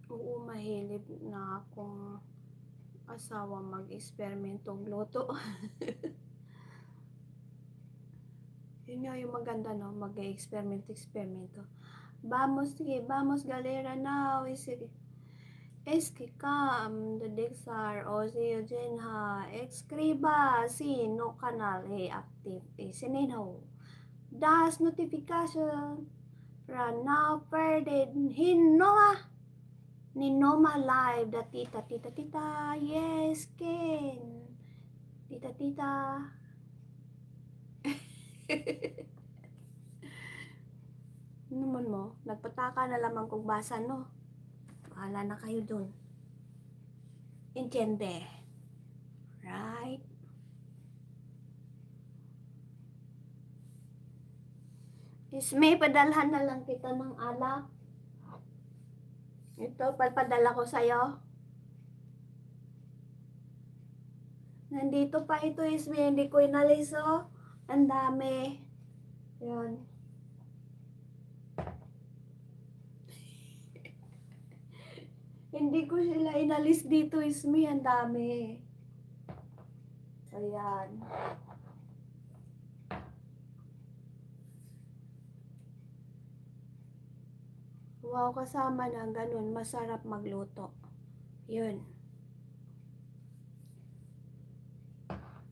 Oo, mahilig na akong asawa mag-eksperimentong luto. Yun nga yung maganda 'no, mag-e-eksperimento-eksperimento. Vamos, sige, vamos galera now, sige. Es que cam de Dexar o si Eugene ha, escriba si no canal active sinino. Das notification para now perded hinoa Ninoma live da tita tita tita yes Ken tita tita. Naman mo, nagpataka na lamang kung basa no. Bahala na kayo dun. Entiende? Right? Is may padalhan na lang kita ng alak. Ito, padala ko sa'yo. Nandito pa ito, Isme. Hindi ko inalis, oh. Ang dami. Yun. Hindi ko sila inalis dito, Isme. Ang dami. Ayan. Wow, kasama na ganun. Masarap magluto. Yun.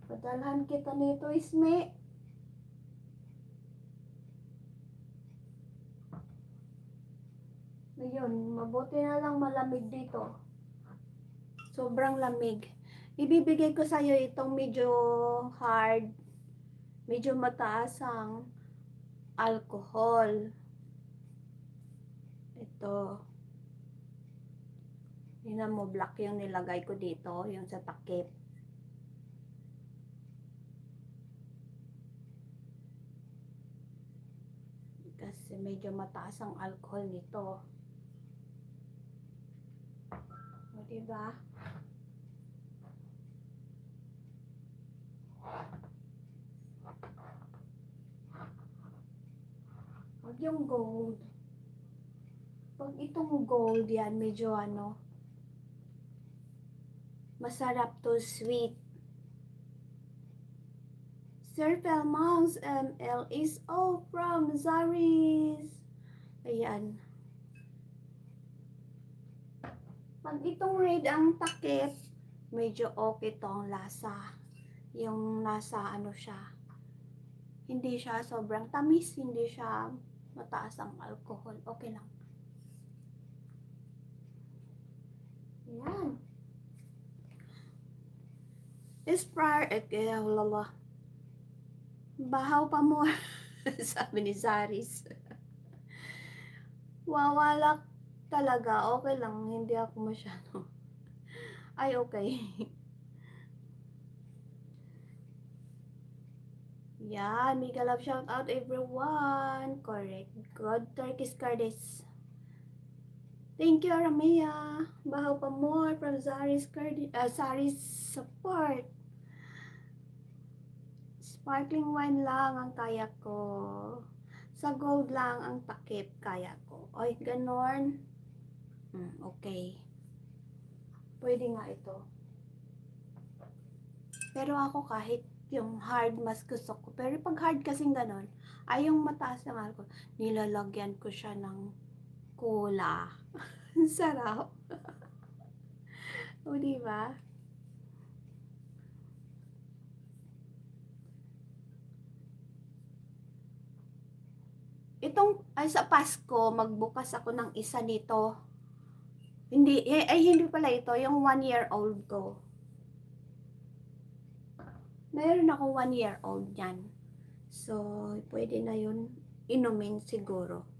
Padalhan kita nito, Isme. Ayun, mabuti na lang malamig dito. Sobrang lamig. Ibibigay ko sa iyo itong medyo hard, medyo mataas ang alcohol. Ito. Tingnan mo, black yung nilagay ko dito, yung sa takip. Kasi medyo mataas ang alcohol nito. O, diba? Huwag yung gold. Pag itong gold yan, medyo ano, masarap to, sweet. Sir Pelmons ML is all from Zaris. Ayan. Pag itong red ang takip, medyo okay tong lasa. Yung nasa ano siya. Hindi siya sobrang tamis, hindi siya mataas ang alcohol. Okay lang. Ayan. Lala. Bahaw pa mo. Sabi ni Zaris. Wawalak talaga. Okay lang. Hindi ako masyado. Ay, okay. Yan. Mega love shout out everyone. Correct. Good Turkish Cardis. Thank you, Ramia. Bahaw pa more from Zaris support. Sparkling wine lang ang kaya ko. Sa gold lang ang takip kaya ko. Oy, ganon. Okay. Pwede nga ito. Pero ako kahit yung hard mas gusto ko. Pero pag hard kasing ganon, ay yung mataas ng alcohol, nilalagyan ko siya ng cola. Sarap. O, diba? Itong, ay sa Pasko, magbukas ako ng isa nito. Hindi, hindi pala ito, yung 1-year-old ko. Meron ako 1-year-old yan. So, pwede na yun inumin siguro.